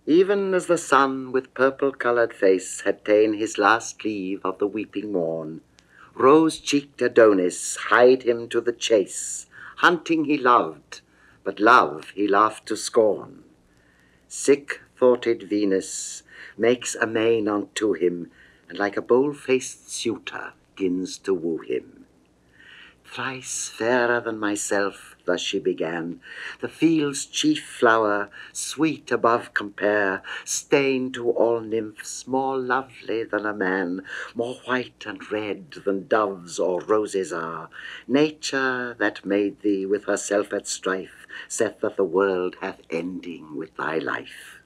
Even as the sun with purple-coloured face had ta'en his last leave of the weeping morn, rose-cheeked Adonis hied him to the chase. Hunting he loved, but love he laughed to scorn. Sick-thoughted Venus makes amain unto him, and like a bold-faced suitor gins to woo him. Thrice fairer than myself, thus she began, the field's chief flower, sweet above compare, stained to all nymphs, more lovely than a man, more white and red than doves or roses are. Nature that made thee with herself at strife, saith that the world hath ending with thy life.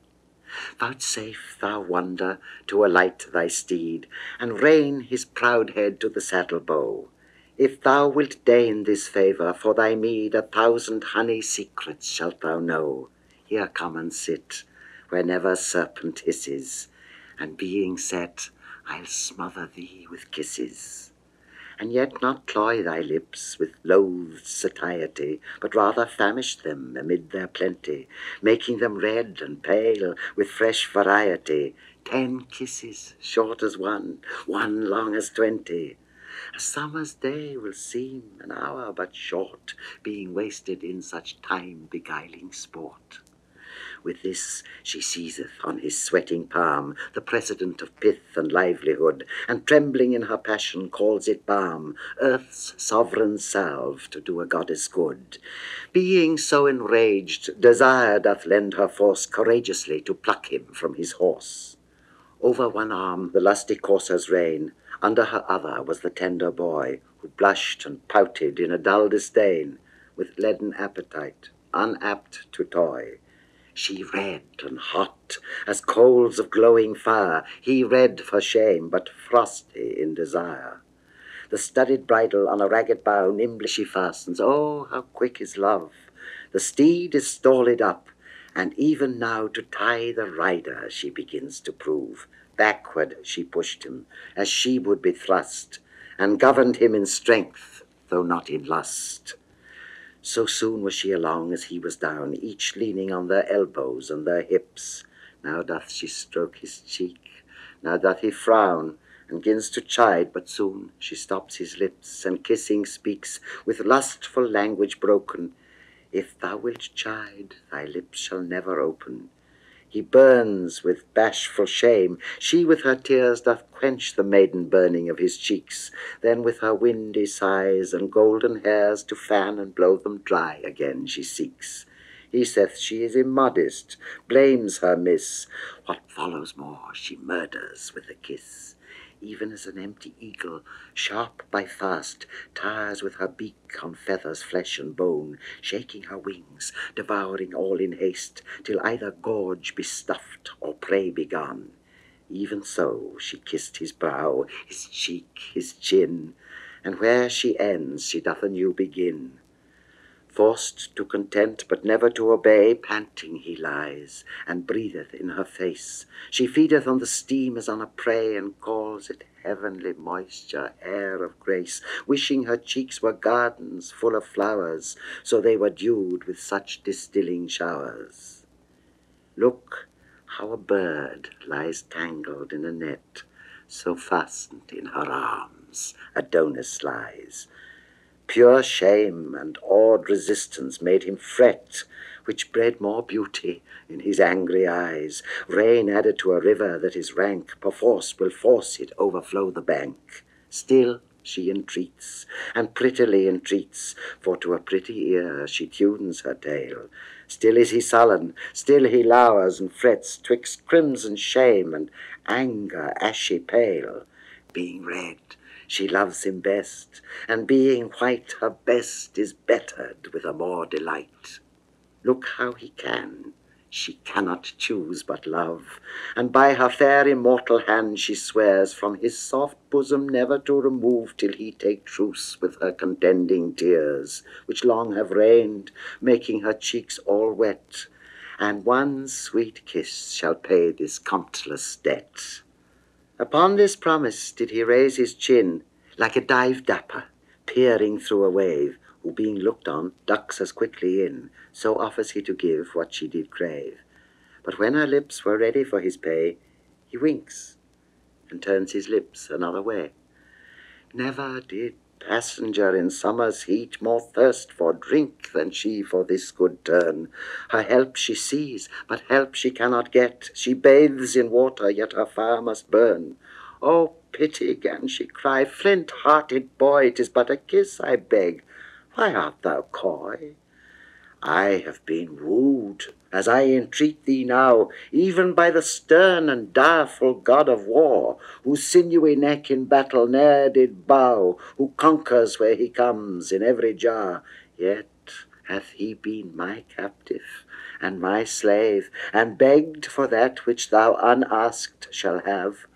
Vouchsafe thou wonder to alight thy steed, and rein his proud head to the saddle bow. If thou wilt deign this favour, for thy meed 1,000 honey secrets shalt thou know. Here come and sit, where never serpent hisses, and being set, I'll smother thee with kisses. And yet not cloy thy lips with loathed satiety, but rather famish them amid their plenty, making them red and pale with fresh variety. 10 kisses, short as one long as 20. A summer's day will seem an hour but short, being wasted in such time-beguiling sport. With this she seizeth on his sweating palm the precedent of pith and livelihood, and trembling in her passion calls it balm, earth's sovereign salve to do a goddess good. Being so enraged, desire doth lend her force courageously to pluck him from his horse. Over one arm the lusty courser's rein, under her other was the tender boy, who blushed and pouted in a dull disdain, with leaden appetite, unapt to toy. She red and hot as coals of glowing fire, he red for shame, but frosty in desire. The studded bridle on a ragged bough nimbly she fastens. Oh, how quick is love! The steed is stalled up, and even now to tie the rider she begins to prove. Backward she pushed him, as she would be thrust, and governed him in strength, though not in lust. So soon was she along as he was down, each leaning on their elbows and their hips. Now doth she stroke his cheek, now doth he frown, and gins to chide, but soon she stops his lips, and kissing speaks, with lustful language broken, If thou wilt chide, thy lips shall never open. He burns with bashful shame. She with her tears doth quench the maiden burning of his cheeks. Then with her windy sighs and golden hairs to fan and blow them dry again she seeks. He saith she is immodest, blames her miss. What follows more she murders with a kiss. Even as an empty eagle, sharp by fast, tires with her beak on feathers, flesh, and bone, shaking her wings, devouring all in haste, till either gorge be stuffed or prey be gone. Even so she kissed his brow, his cheek, his chin, and where she ends she doth anew begin. Forced to content, but never to obey, panting he lies, and breatheth in her face. She feedeth on the steam as on a prey, and calls it heavenly moisture, air of grace, wishing her cheeks were gardens full of flowers, so they were dewed with such distilling showers. Look how a bird lies tangled in a net, so fastened in her arms Adonis lies. Pure shame and awed resistance made him fret, which bred more beauty in his angry eyes. Rain added to a river that is rank, perforce will force it overflow the bank. Still she entreats, and prettily entreats, for to a pretty ear she tunes her tale. Still is he sullen, still he lowers and frets, twixt crimson shame and anger ashy pale. Being red, she loves him best, and being white, her best is bettered with a more delight. Look how he can, she cannot choose but love, and by her fair immortal hand she swears from his soft bosom never to remove till he take truce with her contending tears, which long have rained, making her cheeks all wet, and one sweet kiss shall pay this comptless debt. Upon this promise did he raise his chin, like a dive-dapper, peering through a wave, who being looked on, ducks as quickly in, so offers he to give what she did crave. But when her lips were ready for his pay, he winks and turns his lips another way. Never did passenger in summer's heat more thirst for drink than she for this good turn. Her help she sees, but help she cannot get. She bathes in water, yet her fire must burn. Oh, pity, gan she cry, flint-hearted boy, 'tis but a kiss I beg. Why art thou coy? I have been wooed, as I entreat thee now, even by the stern and direful God of war, whose sinewy neck in battle ne'er did bow, who conquers where he comes in every jar. Yet hath he been my captive and my slave, and begged for that which thou unasked shall have.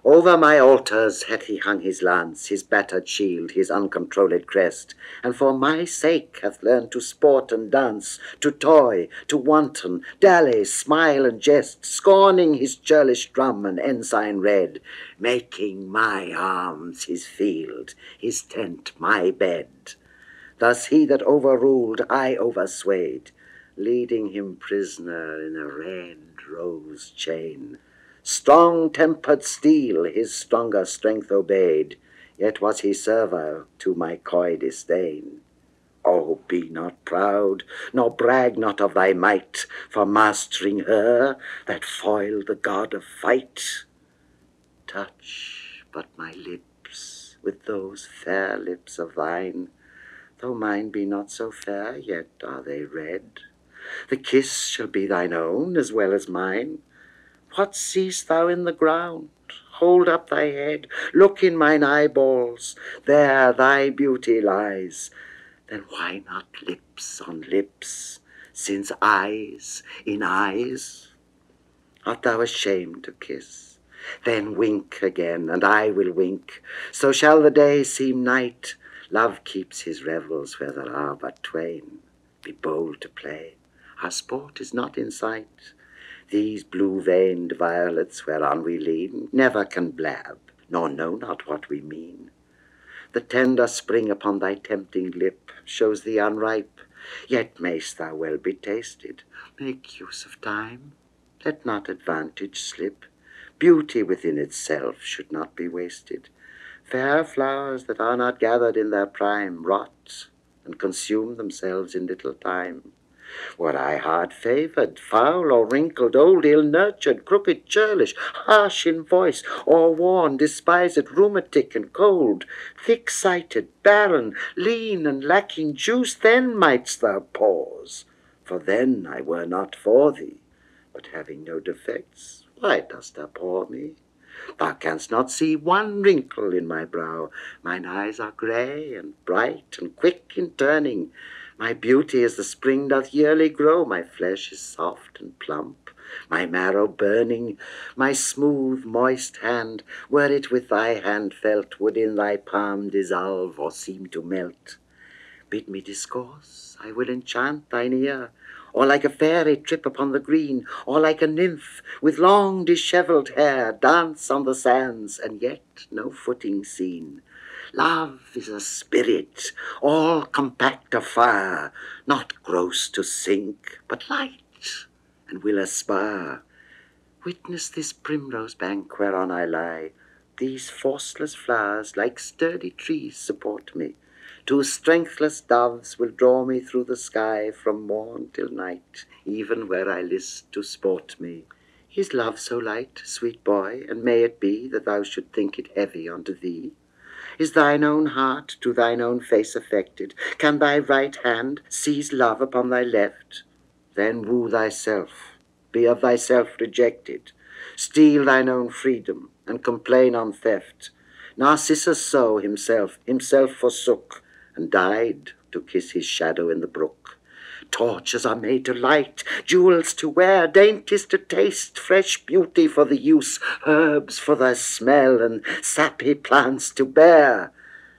Over my altars hath he hung his lance, his battered shield, his uncontrolled crest, and for my sake hath learned to sport and dance, to toy, to wanton, dally, smile and jest, scorning his churlish drum and ensign red, making my arms his field, his tent my bed. Thus he that overruled I overswayed, leading him prisoner in a red rose chain. Strong-tempered steel his stronger strength obeyed, yet was he servile to my coy disdain. Oh, be not proud, nor brag not of thy might, for mastering her that foiled the god of fight. Touch but my lips with those fair lips of thine, though mine be not so fair, yet are they red. The kiss shall be thine own as well as mine. What seest thou in the ground? Hold up thy head, look in mine eyeballs, there thy beauty lies. Then why not lips on lips, since eyes in eyes? Art thou ashamed to kiss? Then wink again, and I will wink. So shall the day seem night. Love keeps his revels where there are but twain. Be bold to play, our sport is not in sight. These blue-veined violets whereon we lean never can blab, nor know not what we mean. The tender spring upon thy tempting lip shows thee unripe, yet mayst thou well be tasted. Make use of time, let not advantage slip. Beauty within itself should not be wasted. Fair flowers that are not gathered in their prime rot and consume themselves in little time. Were I hard-favoured, foul or wrinkled, old, ill-nurtured, crooked, churlish, harsh in voice, or worn, despised, rheumatic and cold, thick-sighted, barren, lean and lacking juice, then mightst thou pause, for then I were not for thee. But having no defects, why dost abhor me? Thou canst not see one wrinkle in my brow. Mine eyes are grey and bright and quick in turning. My beauty as the spring doth yearly grow, my flesh is soft and plump, my marrow burning, my smooth moist hand, were it with thy hand felt, would in thy palm dissolve or seem to melt. Bid me discourse, I will enchant thine ear, or like a fairy trip upon the green, or like a nymph with long dishevelled hair dance on the sands, and yet no footing seen. Love is a spirit, all compact of fire, not gross to sink, but light, and will aspire. Witness this primrose bank whereon I lie. These forceless flowers, like sturdy trees, support me. Two strengthless doves will draw me through the sky from morn till night, even where I list to sport me. Is love so light, sweet boy, and may it be that thou should think it heavy unto thee? Is thine own heart to thine own face affected? Can thy right hand seize love upon thy left? Then woo thyself, be of thyself rejected, steal thine own freedom, and complain on theft. Narcissus so himself forsook, and died to kiss his shadow in the brook. Torches are made to light, jewels to wear, dainties to taste, fresh beauty for the use, herbs for the smell, and sappy plants to bear.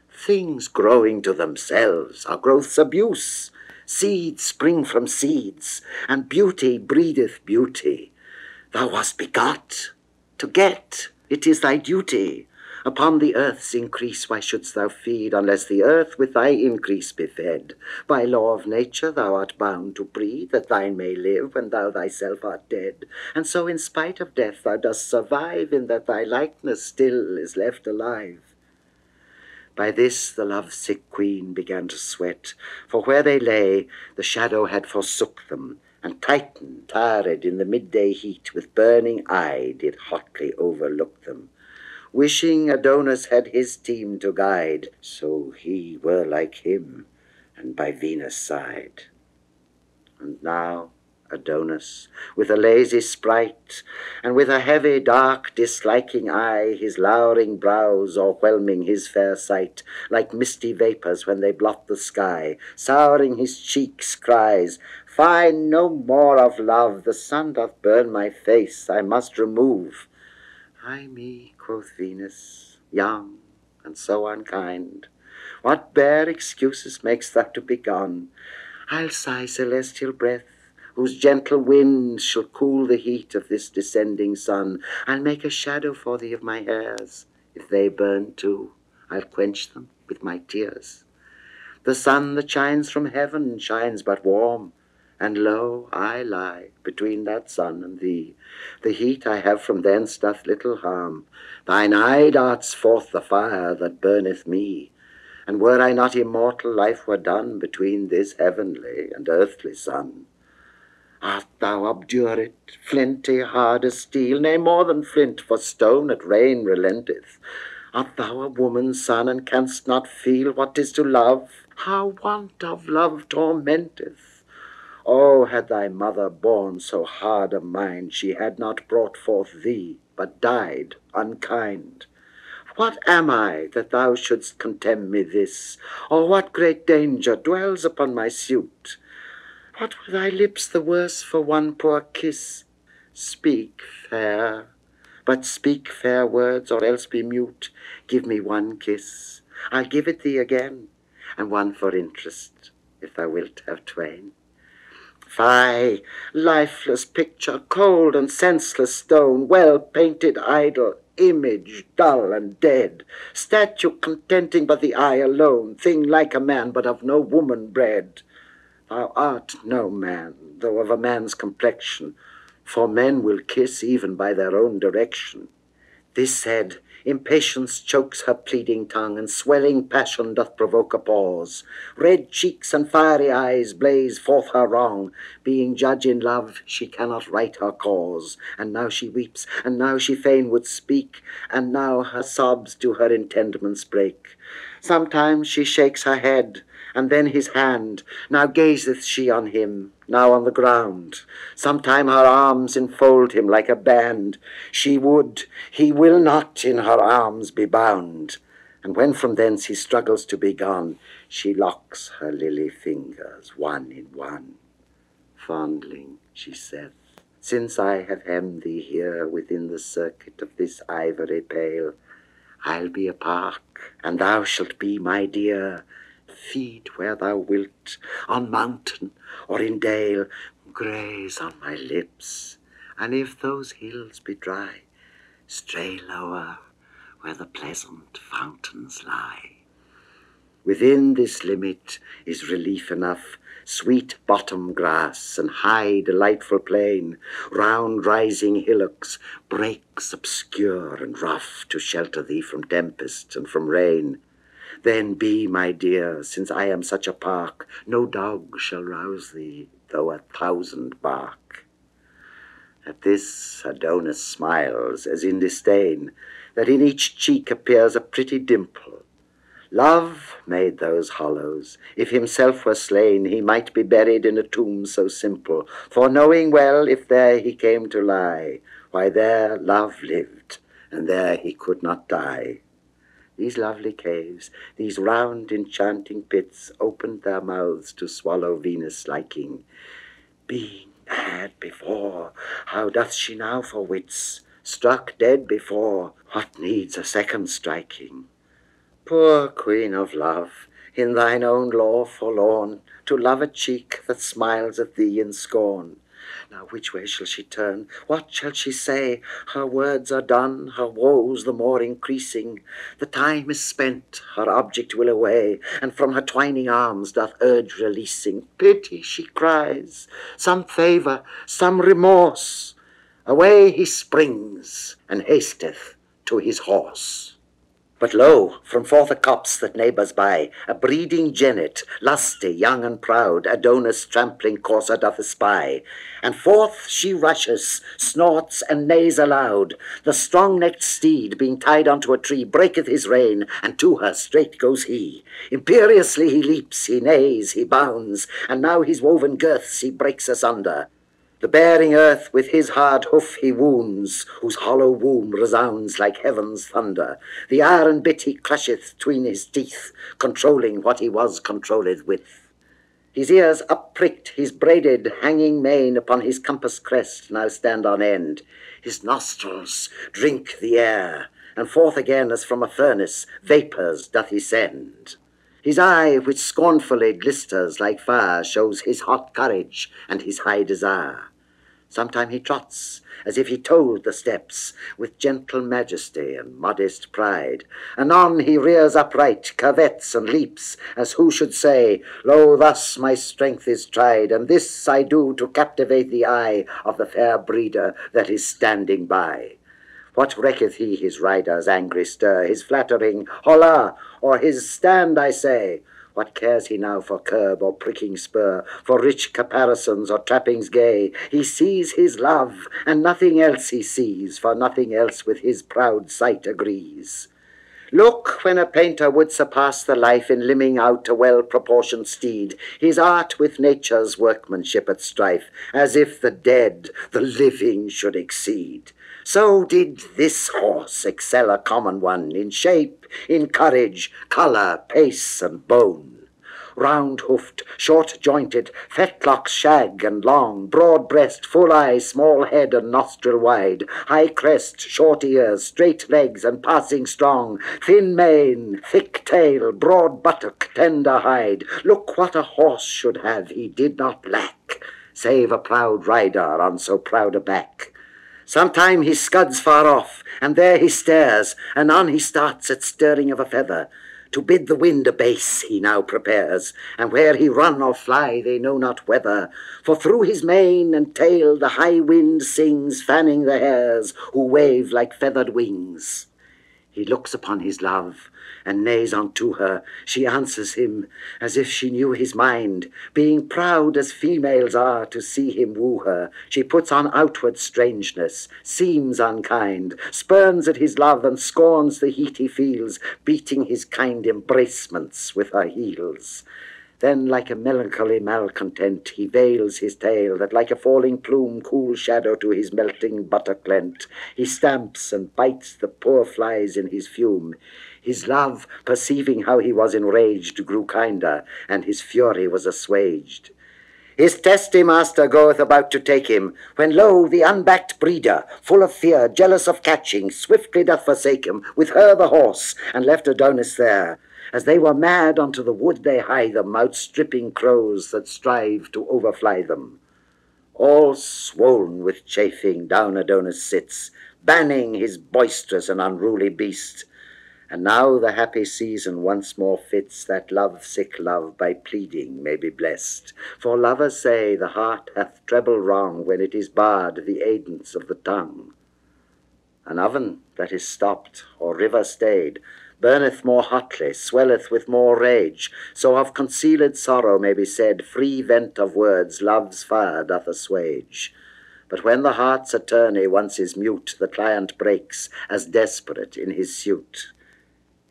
Things growing to themselves are growth's abuse. Seeds spring from seeds, and beauty breedeth beauty. Thou wast begot to get, it is thy duty. Upon the earth's increase why shouldst thou feed, unless the earth with thy increase be fed? By law of nature thou art bound to breed, that thine may live when thou thyself art dead. And so in spite of death thou dost survive, in that thy likeness still is left alive. By this the love-sick queen began to sweat, for where they lay the shadow had forsook them, and Titan, tired in the midday heat, with burning eye did hotly overlook them, wishing Adonis had his team to guide, so he were like him, and by Venus' side. And now Adonis, with a lazy sprite, and with a heavy, dark, disliking eye, his lowering brows o'erwhelming his fair sight, like misty vapours when they blot the sky, souring his cheeks, cries, "Fie, no more of love, the sun doth burn my face, I must remove." "Ay me," quoth Venus, young and so unkind, "what bare excuses makest thou to be gone? I'll sigh celestial breath, whose gentle winds shall cool the heat of this descending sun. I'll make a shadow for thee of my hairs. If they burn too, I'll quench them with my tears. The sun that shines from heaven shines but warm, and lo, I lie between that sun and thee. The heat I have from thence doth little harm. Thine eye darts forth the fire that burneth me. And were I not immortal, life were done between this heavenly and earthly sun. Art thou obdurate, flinty, hard as steel? Nay, more than flint, for stone at rain relenteth. Art thou a woman's son, and canst not feel what 'tis to love? How want of love tormenteth! Oh, had thy mother borne so hard a mind, she had not brought forth thee, but died unkind. What am I, that thou shouldst contemn me this? Or what great danger dwells upon my suit? What were thy lips the worse for one poor kiss? Speak, fair, but speak fair words, or else be mute. Give me one kiss, I'll give it thee again, and one for interest, if thou wilt have twain. Fie, lifeless picture, cold and senseless stone, well-painted idol, image dull and dead, statue contenting but the eye alone, thing like a man, but of no woman bred. Thou art no man, though of a man's complexion, for men will kiss even by their own direction. This said, impatience chokes her pleading tongue, and swelling passion doth provoke a pause. Red cheeks and fiery eyes blaze forth her wrong. Being judge in love, she cannot right her cause. And now she weeps, and now she fain would speak, and now her sobs to her intendments break. Sometimes she shakes her head, and then his hand. Now gazeth she on him, now on the ground. Sometime her arms enfold him like a band. She would, he will not in her arms be bound. And when from thence he struggles to be gone, she locks her lily fingers one in one. Fondling, she saith, since I have hemmed thee here within the circuit of this ivory pale, I'll be a park, and thou shalt be my dear. Feed where thou wilt, on mountain or in dale, graze on my lips, and if those hills be dry, stray lower where the pleasant fountains lie. Within this limit is relief enough, sweet bottom grass and high delightful plain, round rising hillocks, brakes obscure and rough to shelter thee from tempest and from rain. Then be, my dear, since I am such a park, no dog shall rouse thee, though 1,000 bark. At this Adonis smiles, as in disdain, that in each cheek appears a pretty dimple. Love made those hollows. If himself were slain, he might be buried in a tomb so simple, for knowing well, if there he came to lie, why there love lived, and there he could not die. These lovely caves, these round enchanting pits, opened their mouths to swallow Venus' liking. Being mad before, how doth she now for wits? Struck dead before, what needs a second striking? Poor queen of love, in thine own law forlorn, to love a cheek that smiles at thee in scorn. Now which way shall she turn? What shall she say? Her words are done, her woes the more increasing. The time is spent, her object will away, and from her twining arms doth urge releasing. Pity, she cries, some favour, some remorse. Away he springs, and hasteth to his horse. But lo, from forth a copse that neighbours by, a breeding jennet, lusty, young and proud, Adonis trampling courser doth espy. And forth she rushes, snorts and neighs aloud. The strong-necked steed, being tied unto a tree, breaketh his rein, and to her straight goes he. Imperiously he leaps, he neighs, he bounds, and now his woven girths he breaks asunder. The bearing earth with his hard hoof he wounds, whose hollow womb resounds like heaven's thunder. The iron bit he crusheth 'tween his teeth, controlling what he was controlled with. His ears up-pricked, his braided, hanging mane upon his compass crest now stand on end. His nostrils drink the air, and forth again as from a furnace vapours doth he send. His eye, which scornfully glisters like fire, shows his hot courage and his high desire. Sometime he trots, as if he told the steps, with gentle majesty and modest pride. Anon he rears upright, curvets and leaps, as who should say, Lo, thus my strength is tried, and this I do to captivate the eye of the fair breeder that is standing by. What recketh he his rider's angry stir, his flattering holla, or his stand, I say? What cares he now for curb or pricking spur, for rich caparisons or trappings gay? He sees his love, and nothing else he sees, for nothing else with his proud sight agrees. Look, when a painter would surpass the life in limning out a well-proportioned steed, his art with nature's workmanship at strife, as if the dead the living should exceed. So did this horse excel a common one in shape, in courage, colour, pace, and bone. Round-hoofed, short-jointed, fetlocks shag and long, broad breast, full eye, small head and nostril wide, high crest, short ears, straight legs and passing strong, thin mane, thick tail, broad buttock, tender hide. Look what a horse should have he did not lack, save a proud rider on so proud a back. Sometime he scuds far off, and there he stares, anon he starts at stirring of a feather. To bid the wind abase he now prepares, and where he run or fly they know not whether. For through his mane and tail the high wind sings, fanning the hairs, who wave like feathered wings. He looks upon his love, and neighs unto her. She answers him, as if she knew his mind. Being proud as females are to see him woo her, she puts on outward strangeness, seems unkind, spurns at his love, and scorns the heat he feels, beating his kind embracements with her heels. Then, like a melancholy malcontent, he veils his tail, that like a falling plume cool shadow to his melting buttock lent. He stamps and bites the poor flies in his fume. His love, perceiving how he was enraged, grew kinder, and his fury was assuaged. His testy master goeth about to take him, when lo, the unbacked breeder, full of fear, jealous of catching, swiftly doth forsake him, with her the horse, and left Adonis there. As they were mad, unto the wood they hie them, outstripping crows that strive to overfly them. All swoln with chafing, down Adonis sits, banning his boisterous and unruly beast. And now the happy season once more fits, that love-sick love by pleading may be blessed. For lovers say the heart hath treble wrong when it is barred the aidance of the tongue. An oven that is stopped, or river stayed, burneth more hotly, swelleth with more rage. So of concealed sorrow may be said, free vent of words love's fire doth assuage. But when the heart's attorney once is mute, the client breaks, as desperate in his suit.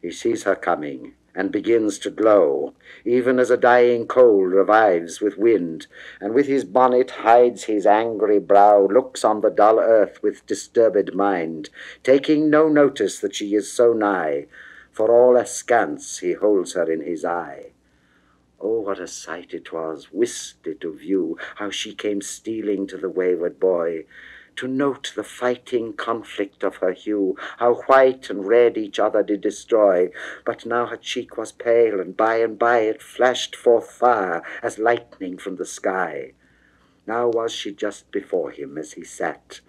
He sees her coming, and begins to glow, even as a dying coal revives with wind, and with his bonnet hides his angry brow, looks on the dull earth with disturbed mind, taking no notice that she is so nigh, for all askance he holds her in his eye. Oh, what a sight it was, wistly to view, how she came stealing to the wayward boy, to note the fighting conflict of her hue, how white and red each other did destroy. But now her cheek was pale, and by it flashed forth fire, as lightning from the sky. Now was she just before him as he sat,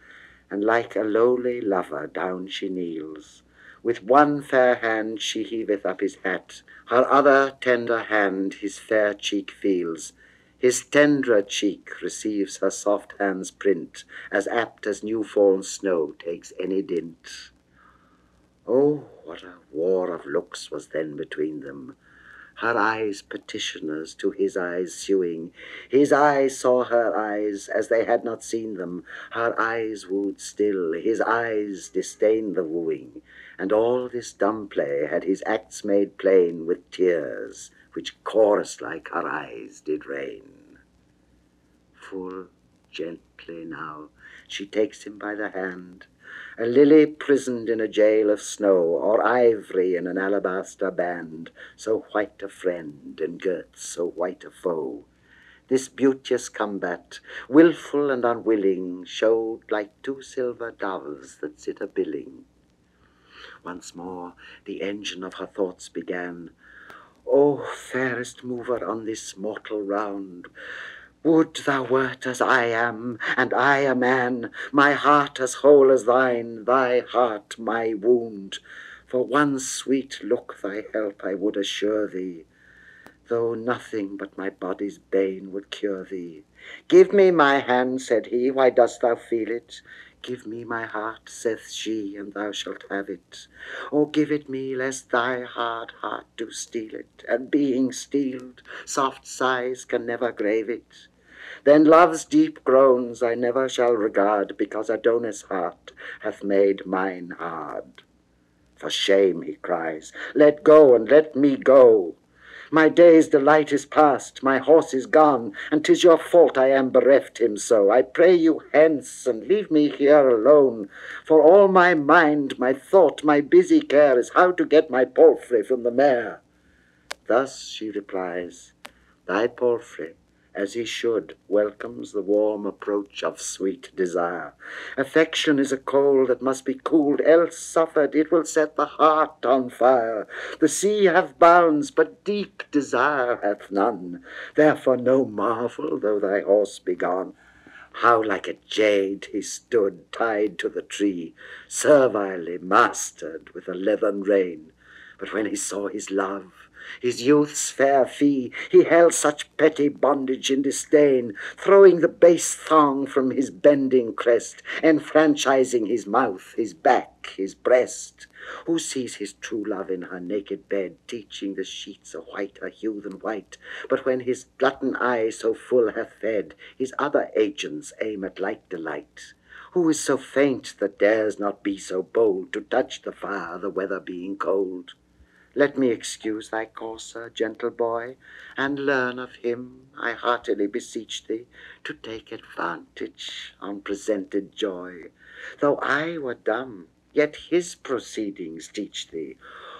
and like a lowly lover down she kneels. With one fair hand she heaveth up his hat, her other tender hand his fair cheek feels. His tenderer cheek receives her soft hand's print, as apt as new-fallen snow takes any dint. Oh, what a war of looks was then between them! Her eyes petitioners to his eyes suing. His eyes saw her eyes as they had not seen them. Her eyes wooed still, his eyes disdained the wooing. And all this dumb play had his acts made plain with tears, which chorus-like her eyes did rain. Full gently now she takes him by the hand, a lily prisoned in a jail of snow, or ivory in an alabaster band, so white a friend, and girt so white a foe. This beauteous combat, wilful and unwilling, showed like two silver doves that sit a-billing. Once more the engine of her thoughts began. O fairest mover on this mortal round, would thou wert as I am, and I a man, my heart as whole as thine, thy heart my wound. For one sweet look thy help I would assure thee, though nothing but my body's bane would cure thee. Give me my hand, said he, why dost thou feel it? Give me my heart, saith she, and thou shalt have it. O give it me, lest thy hard heart do steal it, and being steeled, soft sighs can never grave it. Then love's deep groans I never shall regard, because Adonis' heart hath made mine hard. For shame, he cries, let go and let me go. My day's delight is past, my horse is gone, and 'tis your fault I am bereft him so. I pray you hence, and leave me here alone, for all my mind, my thought, my busy care is how to get my palfrey from the mare. Thus she replies, thy palfrey, as he should, welcomes the warm approach of sweet desire. Affection is a coal that must be cooled, else suffered it will set the heart on fire. The sea hath bounds, but deep desire hath none. Therefore no marvel, though thy horse be gone. How like a jade he stood, tied to the tree, servilely mastered with a leathern rein. But when he saw his love, his youth's fair fee, he held such petty bondage in disdain, throwing the base thong from his bending crest, enfranchising his mouth, his back, his breast. Who sees his true love in her naked bed, teaching the sheets a whiter hue than white? But when his glutton eye so full hath fed, his other agents aim at like delight. Who is so faint that dares not be so bold to touch the fire, the weather being cold? Let me excuse thy courser, gentle boy, and learn of him, I heartily beseech thee, to take advantage on presented joy. Though I were dumb, yet his proceedings teach thee.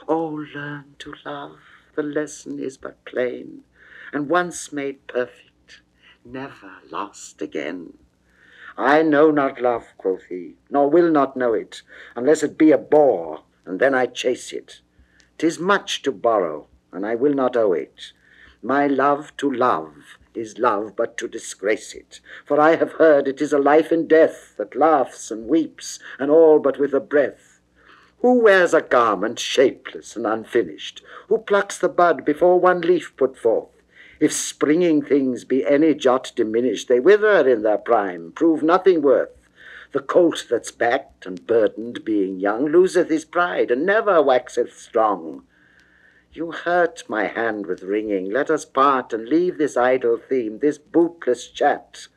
Oh, learn to love, the lesson is but plain, and once made perfect, never lost again. I know not love, quoth he, nor will not know it, unless it be a boar, and then I chase it. 'Tis much to borrow, and I will not owe it. My love to love is love but to disgrace it, for I have heard it is a life in death that laughs and weeps, and all but with a breath. Who wears a garment shapeless and unfinished? Who plucks the bud before one leaf put forth? If springing things be any jot diminished, they wither in their prime, prove nothing worth. The colt that's backed and burdened, being young, loseth his pride, and never waxeth strong. You hurt my hand with ringing, let us part, and leave this idle theme, this bootless chat.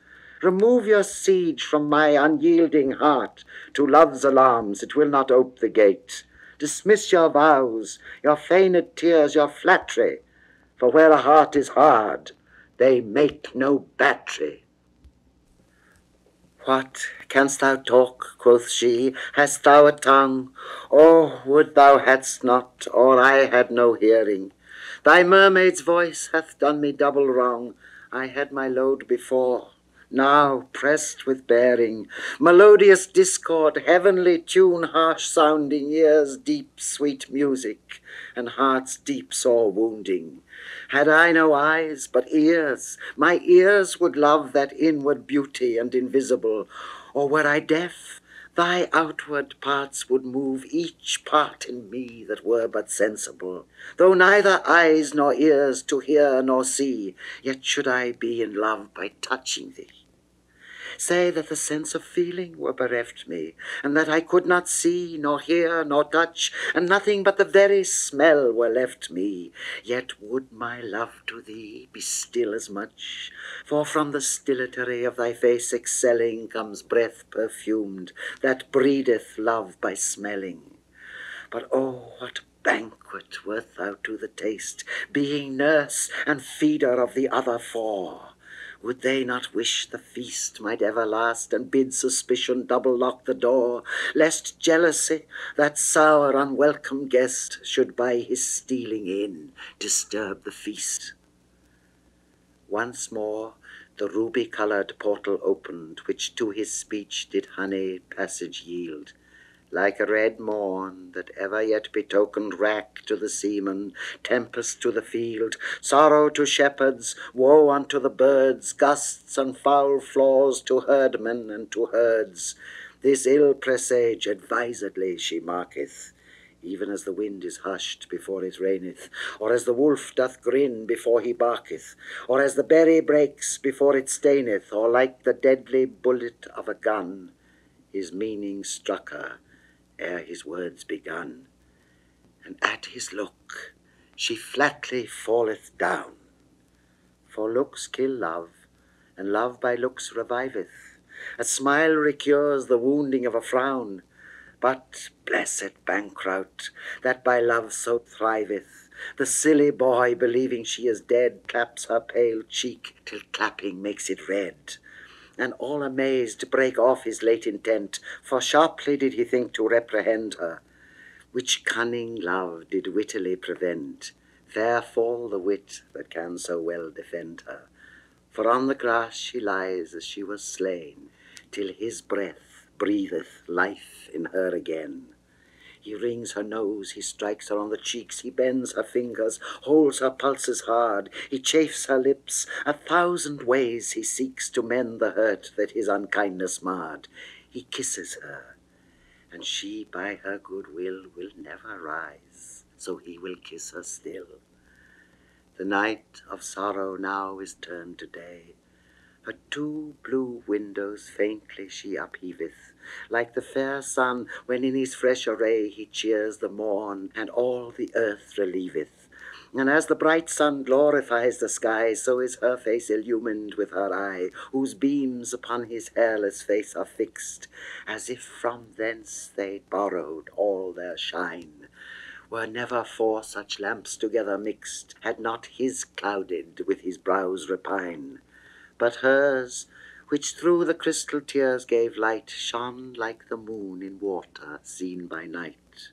Remove your siege from my unyielding heart, to love's alarms it will not ope the gate. Dismiss your vows, your feigned tears, your flattery, for where a heart is hard, they make no battery. What, canst thou talk, quoth she, hast thou a tongue? Oh, would thou hadst not, or I had no hearing. Thy mermaid's voice hath done me double wrong. I had my load before, Now pressed with bearing, melodious discord, heavenly tune, harsh sounding, ears deep sweet music, and heart's deep sore wounding. Had I no eyes but ears, my ears would love that inward beauty and invisible, or were I deaf, thy outward parts would move each part in me that were but sensible. Though neither eyes nor ears to hear nor see, yet should I be in love by touching thee. Say that the sense of feeling were bereft me, and that I could not see, nor hear, nor touch, and nothing but the very smell were left me. Yet would my love to thee be still as much, for from the stillatory of thy face excelling comes breath perfumed, that breedeth love by smelling. But oh, what banquet wert thou to the taste, being nurse and feeder of the other four! Would they not wish the feast might ever last, and bid suspicion double lock the door, lest jealousy, that sour unwelcome guest, should by his stealing in disturb the feast? Once more the ruby-coloured portal opened, which to his speech did honey passage yield. Like a red morn that ever yet betokened wrack to the seaman, tempest to the field, sorrow to shepherds, woe unto the birds, gusts and foul flaws to herdmen and to herds. This ill presage advisedly she marketh, even as the wind is hushed before it raineth, or as the wolf doth grin before he barketh, or as the berry breaks before it staineth, or like the deadly bullet of a gun, his meaning struck her ere his words begun, and at his look she flatly falleth down. For looks kill love, and love by looks reviveth. A smile recures the wounding of a frown, but blessed bankrout, that by love so thriveth, the silly boy, believing she is dead, claps her pale cheek till clapping makes it red, and all amazed break off his late intent, for sharply did he think to reprehend her, which cunning love did wittily prevent. Fair fall the wit that can so well defend her, for on the grass she lies as she was slain, till his breath breatheth life in her again. He wrings her nose, he strikes her on the cheeks, he bends her fingers, holds her pulses hard, he chafes her lips, 1,000 ways he seeks to mend the hurt that his unkindness marred. He kisses her, and she by her good will never rise, so he will kiss her still. The night of sorrow now is turned to day, her 2 blue windows faintly she upheaveth, like the fair sun when in his fresh array he cheers the morn, and all the earth relieveth. And as the bright sun glorifies the sky, so is her face illumined with her eye, whose beams upon his hairless face are fixed, as if from thence they borrowed all their shine. Were never 4 such lamps together mixed, had not his clouded with his brows repine. But hers, which through the crystal tears gave light, shone like the moon in water seen by night.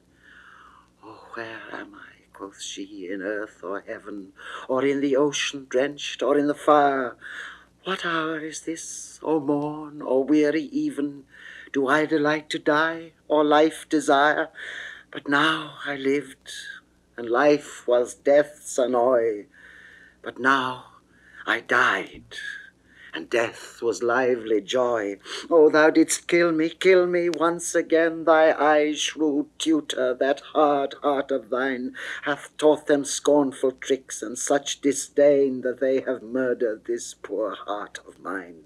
Oh, where am I, quoth she, in earth or heaven, or in the ocean drenched, or in the fire? What hour is this, or morn, or weary even? Do I delight to die, or life desire? But now I lived, and life was death's annoy. But now I died, and death was lively joy. Oh, thou didst kill me once again. Thy eyes, shrewd tutor, that hard heart of thine, hath taught them scornful tricks and such disdain, that they have murdered this poor heart of mine.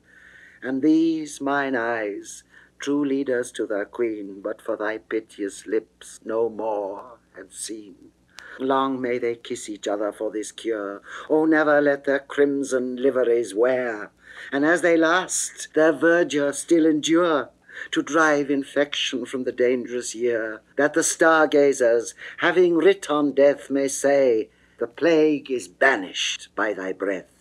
And these mine eyes, true leaders to their queen, but for thy piteous lips no more had seen. Long may they kiss each other for this cure, oh, never let their crimson liveries wear, and as they last, their verdure still endure, to drive infection from the dangerous year, that the stargazers, having writ on death, may say, the plague is banished by thy breath.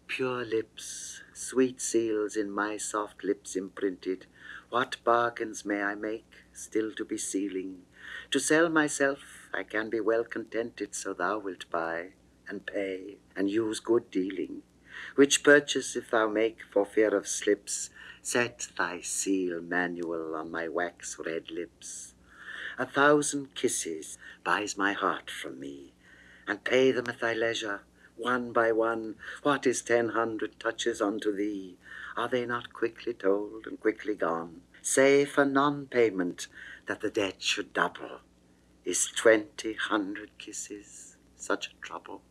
Pure lips, sweet seals in my soft lips imprinted, what bargains may I make, still to be sealing? To sell myself I can be well contented, so thou wilt buy, and pay, and use good dealing. which purchase if thou make for fear of slips, set thy seal manual on my wax-red lips. 1,000 kisses buys my heart from me, and pay them at thy leisure, one by one. What is 100 touches unto thee? Are they not quickly told and quickly gone? Say for non-payment that the debt should double. Is 200 kisses such a trouble?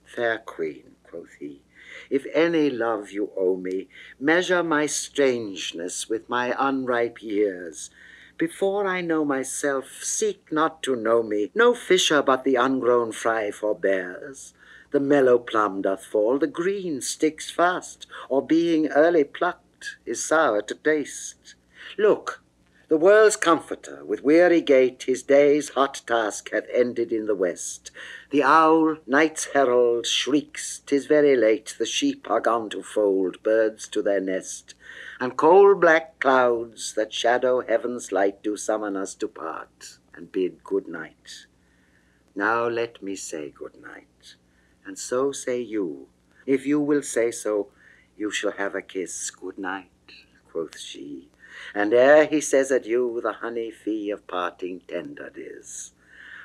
Fair queen, quoth he, if any love you owe me, measure my strangeness with my unripe years. Before I know myself, seek not to know me. No fisher but the ungrown fry forbears. The mellow plum doth fall, the green sticks fast, or being early plucked is sour to taste. Look, the world's comforter, with weary gait, his day's hot task hath ended in the west. The owl, night's herald, shrieks, 'tis very late, the sheep are gone to fold, birds to their nest, and coal-black clouds that shadow heaven's light do summon us to part, and bid good night. Now let me say good night, and so say you. If you will say so, you shall have a kiss. Good night, quoth she, and ere he says adieu, the honey fee of parting tendered is.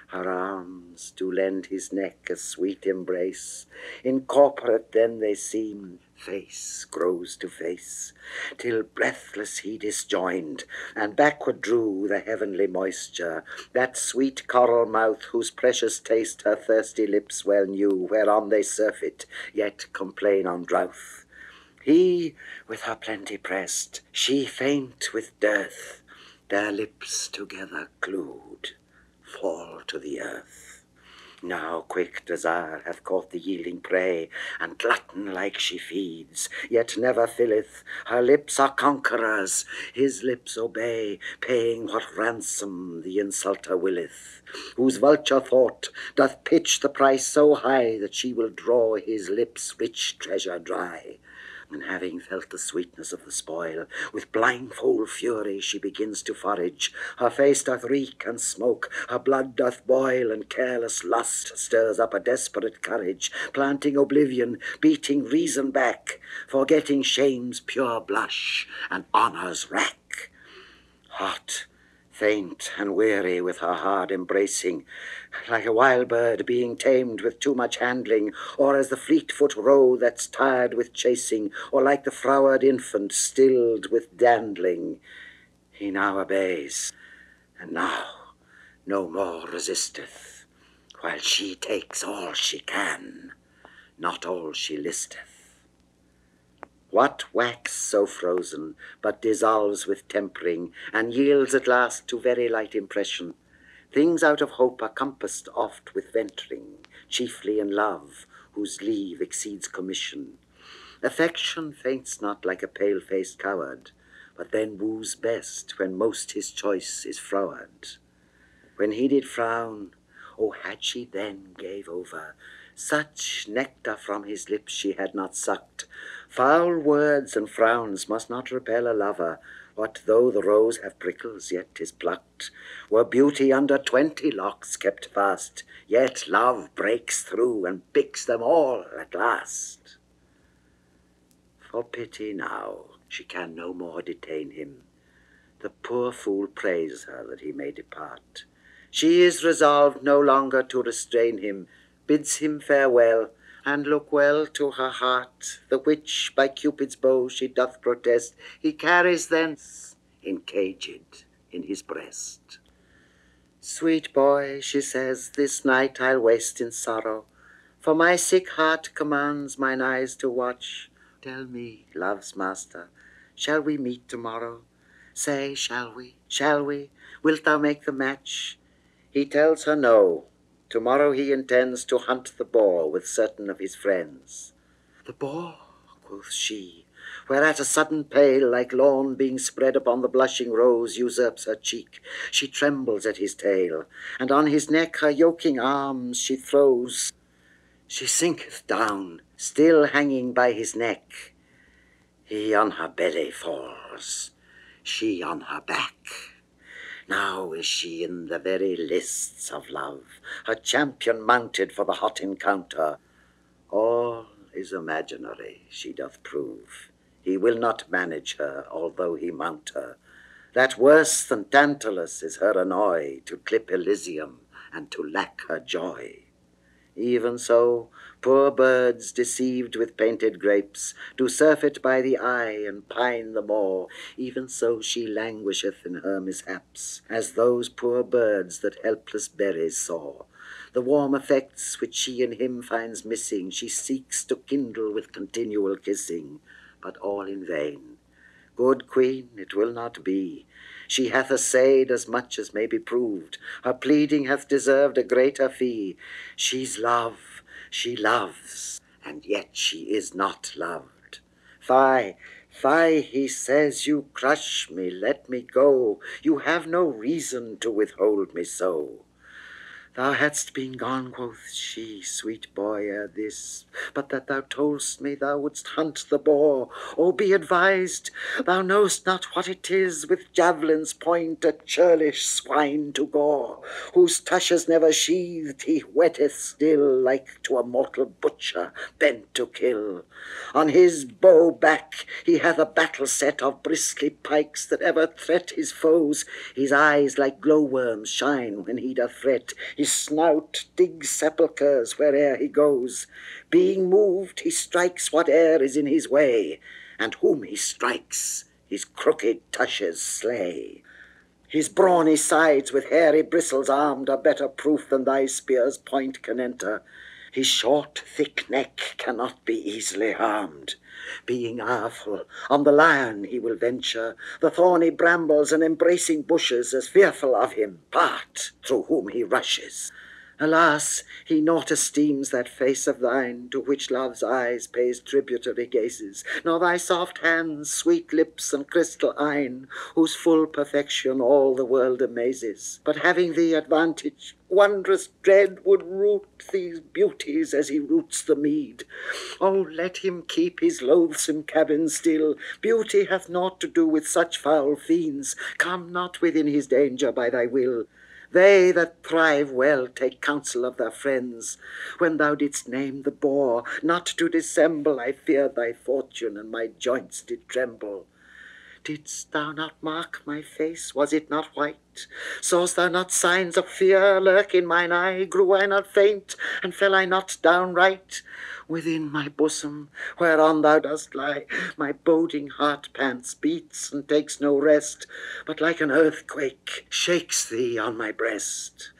Her arms do lend his neck a sweet embrace, incorporate then they seem, face grows to face, till breathless he disjoined, and backward drew the heavenly moisture, that sweet coral mouth whose precious taste her thirsty lips well knew, whereon they surfeit, yet complain on drouth. He with her plenty pressed, she faint with dearth, their lips together glued, fall to the earth. Now quick desire hath caught the yielding prey, and glutton-like she feeds, yet never filleth. Her lips are conquerors, his lips obey, paying what ransom the insulter willeth, whose vulture thought doth pitch the price so high that she will draw his lips' rich treasure dry. And having felt the sweetness of the spoil, with blindfold fury she begins to forage. Her face doth reek and smoke, her blood doth boil, and careless lust stirs up a desperate courage, planting oblivion, beating reason back, forgetting shame's pure blush and honour's rack. Hot, faint and weary with her hard embracing, like a wild bird being tamed with too much handling, or as the fleet-foot roe that's tired with chasing, or like the froward infant stilled with dandling, he now obeys, and now no more resisteth, while she takes all she can, not all she listeth. What wax so frozen, but dissolves with tempering, and yields at last to very light impression? Things out of hope are compassed oft with venturing, chiefly in love, whose leave exceeds commission. Affection faints not like a pale-faced coward, but then woos best when most his choice is froward. When he did frown, oh, had she then gave over, such nectar from his lips she had not sucked. Foul words and frowns must not repel a lover. What though the rose have prickles, yet 'tis plucked. Were beauty under 20 locks kept fast, yet love breaks through and picks them all at last. For pity now, she can no more detain him. The poor fool prays her that he may depart. She is resolved no longer to restrain him, bids him farewell, and look well to her heart, the which by Cupid's bow she doth protest, he carries thence encaged in his breast. Sweet boy, she says, this night I'll waste in sorrow, for my sick heart commands mine eyes to watch. Tell me, love's master, shall we meet tomorrow? Say, shall we? Shall we? Wilt thou make the match? He tells her no. Tomorrow he intends to hunt the boar with certain of his friends. The boar, quoth she, whereat a sudden pale, like lawn being spread upon the blushing rose, usurps her cheek. She trembles at his tale, and on his neck her yoking arms she throws. She sinketh down, still hanging by his neck. He on her belly falls, she on her back. Now is she in the very lists of love, her champion mounted for the hot encounter. All is imaginary, she doth prove. He will not manage her, although he mount her. That worse than Tantalus is her annoy, to clip Elysium, and to lack her joy. Even so, poor birds, deceived with painted grapes, do surfeit by the eye, and pine the more. Even so she languisheth in her mishaps, as those poor birds that helpless berries saw. The warm effects which she in him finds missing, she seeks to kindle with continual kissing, but all in vain. Good queen, it will not be. She hath essayed as much as may be proved. Her pleading hath deserved a greater fee. She's love, she loves, and yet she is not loved. Fie, fie, he says, you crush me, let me go. You have no reason to withhold me so. Thou hadst been gone, quoth she, sweet boy, ere this, but that thou toldst me thou wouldst hunt the boar. Oh, be advised, thou know'st not what it is with javelin's point a churlish swine to gore, whose tushes never sheathed he whetteth still, like to a mortal butcher bent to kill. On his bow back he hath a battle set of bristly pikes that ever threat his foes. His eyes like glowworms shine when he doth fret. His snout digs sepulchres where'er he goes. Being moved, he strikes whate'er is in his way, and whom he strikes, his crooked tushes slay. His brawny sides with hairy bristles armed are better proof than thy spear's point can enter. His short, thick neck cannot be easily harmed. Being ireful, on the lion he will venture. The thorny brambles and embracing bushes, as fearful of him, part through whom he rushes. Alas, he naught esteems that face of thine, to which love's eyes pays tributary gazes, nor thy soft hands, sweet lips, and crystal eyne, whose full perfection all the world amazes. But having thee advantage, wondrous dread would root these beauties as he roots the mead. Oh, let him keep his loathsome cabin still. Beauty hath naught to do with such foul fiends. Come not within his danger by thy will. They that thrive well take counsel of their friends. When thou didst name the boar, not to dissemble, I feared thy fortune, and my joints did tremble. Didst thou not mark my face? Was it not white? Saw'st thou not signs of fear lurk in mine eye? Grew I not faint, and fell I not downright? Within my bosom, whereon thou dost lie, my boding heart pants, beats, and takes no rest, but like an earthquake shakes thee on my breast.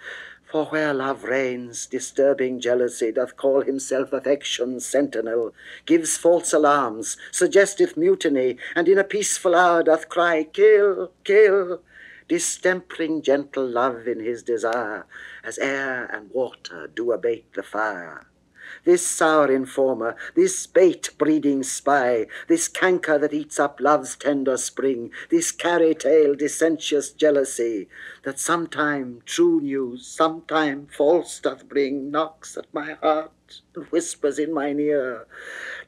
For where love reigns, disturbing jealousy doth call himself affection's sentinel, gives false alarms, suggesteth mutiny, and in a peaceful hour doth cry, kill, kill, distempering gentle love in his desire, as air and water do abate the fire. This sour informer, this bait-breeding spy, this canker that eats up love's tender spring, this carry-tail dissentious jealousy, that sometime true news, sometime false doth bring, knocks at my heart and whispers in mine ear,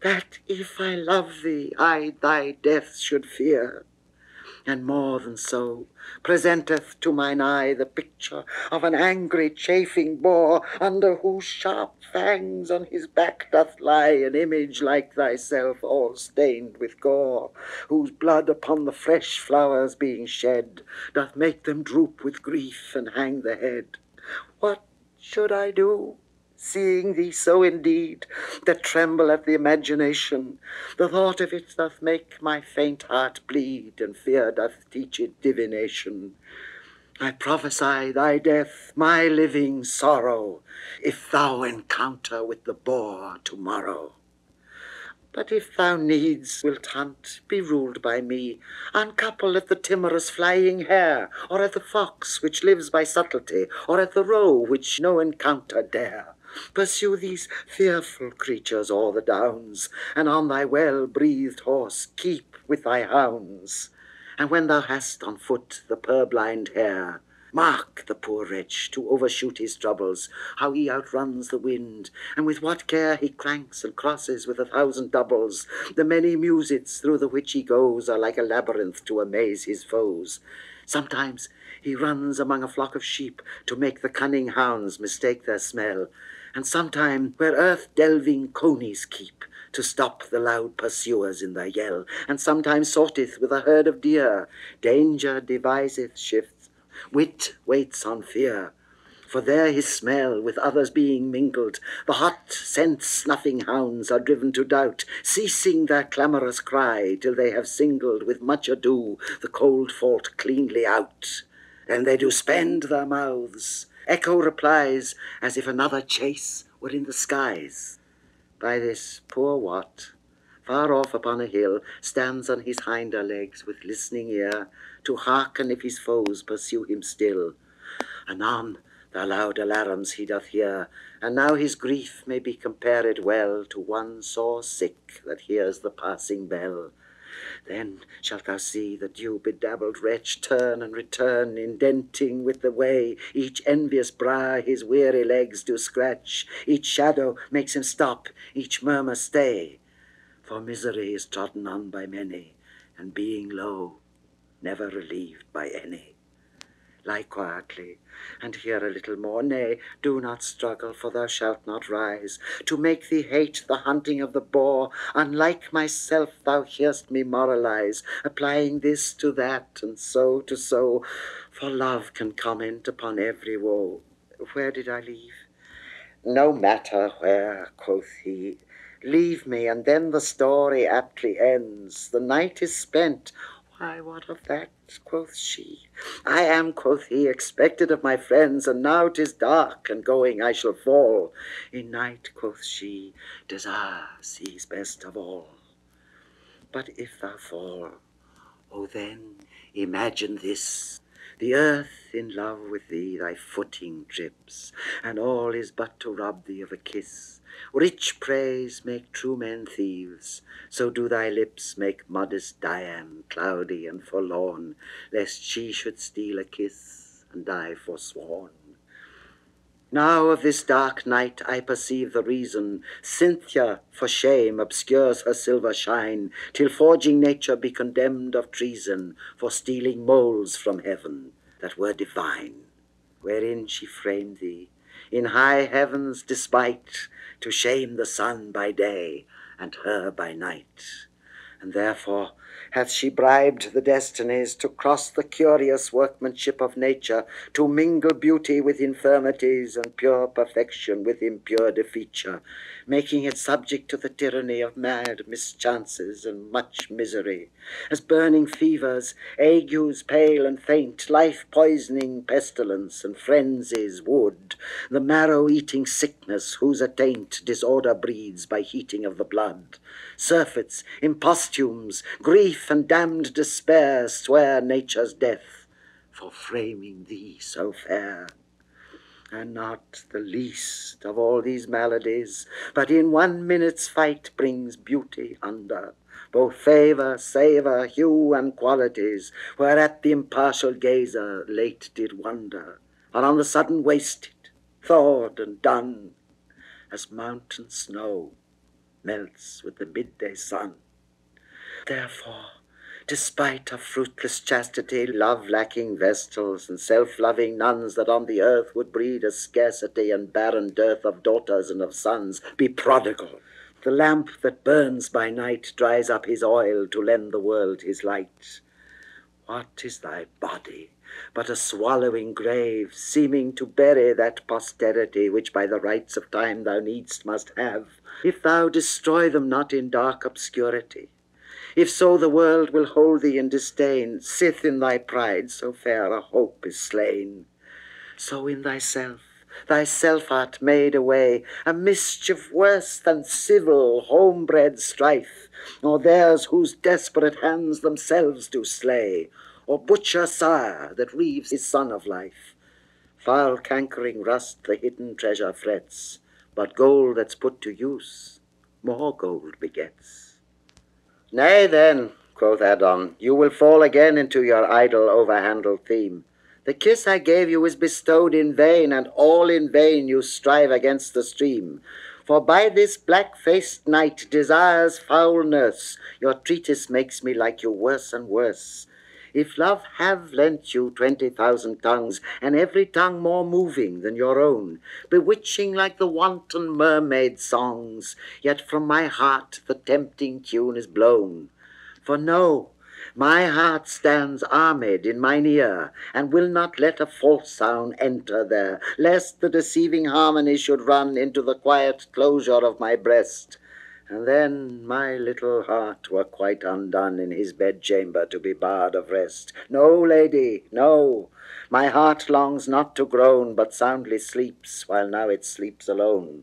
that if I love thee, I thy death should fear. And more than so, presenteth to mine eye the picture of an angry chafing boar, under whose sharp fangs on his back doth lie an image like thyself, all stained with gore, whose blood upon the fresh flowers being shed, doth make them droop with grief and hang the head. What should I do? Seeing thee so indeed, that tremble at the imagination, the thought of it doth make my faint heart bleed, and fear doth teach it divination. I prophesy thy death, my living sorrow, if thou encounter with the boar tomorrow. But if thou needs wilt hunt, be ruled by me, uncouple at the timorous flying hare, or at the fox which lives by subtlety, or at the roe which no encounter dare. Pursue these fearful creatures o'er the downs, and on thy well-breathed horse keep with thy hounds. And when thou hast on foot the purblind hare, mark the poor wretch to overshoot his troubles, how he outruns the wind, and with what care he cranks and crosses with 1,000 doubles. The many musets through the which he goes are like a labyrinth to amaze his foes. Sometimes he runs among a flock of sheep to make the cunning hounds mistake their smell, and sometime where earth-delving conies keep, to stop the loud pursuers in their yell, and sometimes sorteth with a herd of deer. Danger deviseth shifts, wit waits on fear. For there his smell with others being mingled, the hot scent snuffing hounds are driven to doubt, ceasing their clamorous cry till they have singled with much ado the cold fault cleanly out. Then they do spend their mouths. Echo replies, as if another chase were in the skies. By this poor Wat, far off upon a hill, stands on his hinder legs with listening ear, to hearken if his foes pursue him still. Anon the loud alarums he doth hear, and now his grief may be compared well to one sore sick that hears the passing bell. Then shalt thou see the dew-bedabbled wretch turn and return, indenting with the way each envious briar his weary legs do scratch. Each shadow makes him stop, each murmur stay, for misery is trodden on by many, and being low, never relieved by any. Lie quietly, and hear a little more. Nay, do not struggle, for thou shalt not rise, to make thee hate the hunting of the boar. Unlike myself thou hear'st me moralize, applying this to that, and so to so, for love can comment upon every woe. Where did I leave? No matter where, quoth he. Leave me, and then the story aptly ends. The night is spent. Why, what of that? Quoth she. I am, quoth he, expected of my friends, and now 'tis dark, and going I shall fall. In night, quoth she, desire sees best of all. But if thou fall, oh then imagine this: the earth in love with thee thy footing trips, and all is but to rob thee of a kiss. Rich praise make true men thieves, so do thy lips make modest Dian cloudy and forlorn, lest she should steal a kiss and die forsworn. Now of this dark night I perceive the reason. Cynthia, for shame, obscures her silver shine, till forging nature be condemned of treason, for stealing moles from heaven that were divine, wherein she framed thee, in high heaven's despite, to shame the sun by day, and her by night. And therefore hath she bribed the destinies to cross the curious workmanship of nature, to mingle beauty with infirmities, and pure perfection with impure defeature, making it subject to the tyranny of mad mischances and much misery, as burning fevers, agues pale and faint, life-poisoning pestilence, and frenzies wood, the marrow-eating sickness whose attaint disorder breeds by heating of the blood, surfeits, imposthumes, grief and damned despair swear nature's death for framing thee so fair. And not the least of all these maladies, but in 1 minute's fight brings beauty under, both favour, savour, hue, and qualities, whereat the impartial gazer late did wonder, are on the sudden wasted, thawed, and done, as mountain snow melts with the midday sun. Therefore, despite of fruitless chastity, love-lacking vestals, and self-loving nuns that on the earth would breed a scarcity and barren dearth of daughters and of sons, be prodigal. The lamp that burns by night dries up his oil to lend the world his light. What is thy body but a swallowing grave, seeming to bury that posterity which by the rights of time thou needst must have, if thou destroy them not in dark obscurity? If so the world will hold thee in disdain, sith in thy pride so fair a hope is slain. So in thyself art made away, a mischief worse than civil home-bred strife, or theirs whose desperate hands themselves do slay, or butcher sire that reaves his son of life. Foul cankering rust the hidden treasure frets, but gold that's put to use more gold begets. Nay then, quoth Adon, you will fall again into your idle overhandled theme. The kiss I gave you is bestowed in vain, and all in vain you strive against the stream. For by this black-faced night, desire's foul nurse, your treatise makes me like you worse and worse. If love have lent you 20,000 tongues, and every tongue more moving than your own, bewitching like the wanton mermaid songs, yet from my heart the tempting tune is blown. For know, my heart stands armed in mine ear, and will not let a false sound enter there, lest the deceiving harmony should run into the quiet closure of my breast. And then my little heart were quite undone in his bedchamber to be barred of rest. No, lady, no, my heart longs not to groan, but soundly sleeps, while now it sleeps alone.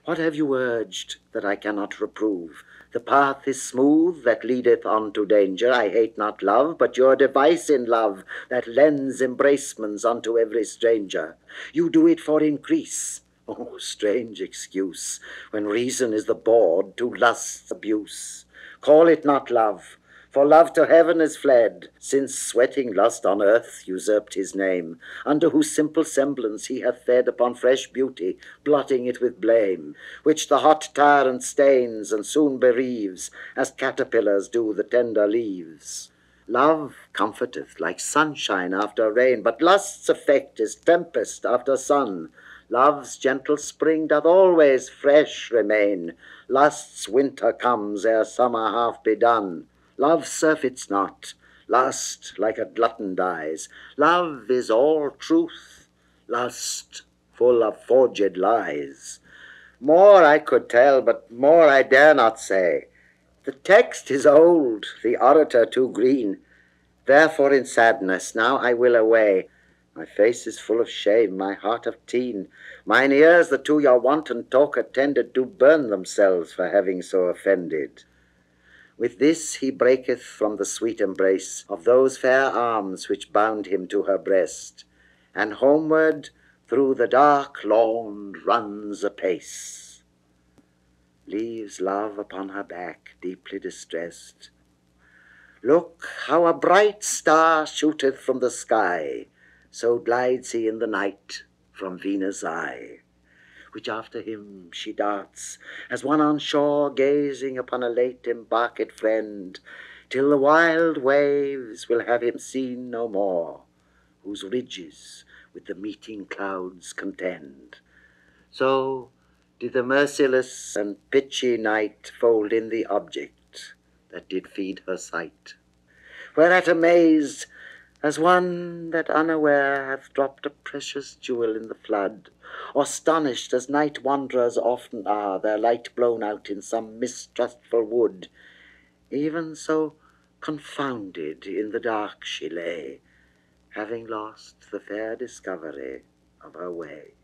What have you urged that I cannot reprove? The path is smooth that leadeth on to danger. I hate not love, but your device in love, that lends embracements unto every stranger. You do it for increase. Oh, strange excuse, when reason is the board to lust's abuse. Call it not love, for love to heaven is fled, since sweating lust on earth usurped his name, under whose simple semblance he hath fed upon fresh beauty, blotting it with blame, which the hot tyrant stains and soon bereaves, as caterpillars do the tender leaves. Love comforteth like sunshine after rain, but lust's effect is tempest after sun. Love's gentle spring doth always fresh remain, lust's winter comes ere summer half be done. Love surfeits not, lust like a glutton dies, love is all truth, lust full of forged lies. More I could tell, but more I dare not say. The text is old, the orator too green, therefore in sadness now I will away. My face is full of shame, my heart of teen. Mine ears that to your wanton talk attended do burn themselves for having so offended. With this he breaketh from the sweet embrace of those fair arms which bound him to her breast, and homeward through the dark lawn runs apace. Leaves love upon her back, deeply distressed. Look how a bright star shooteth from the sky, so glides he in the night from Venus' eye, which after him she darts, as one on shore gazing upon a late embarked friend, till the wild waves will have him seen no more, whose ridges with the meeting clouds contend. So did the merciless and pitchy night fold in the object that did feed her sight, whereat amazed, as one that unaware hath dropped a precious jewel in the flood, or astonished as night wanderers often are, their light blown out in some mistrustful wood, even so confounded in the dark she lay, having lost the fair discovery of her way.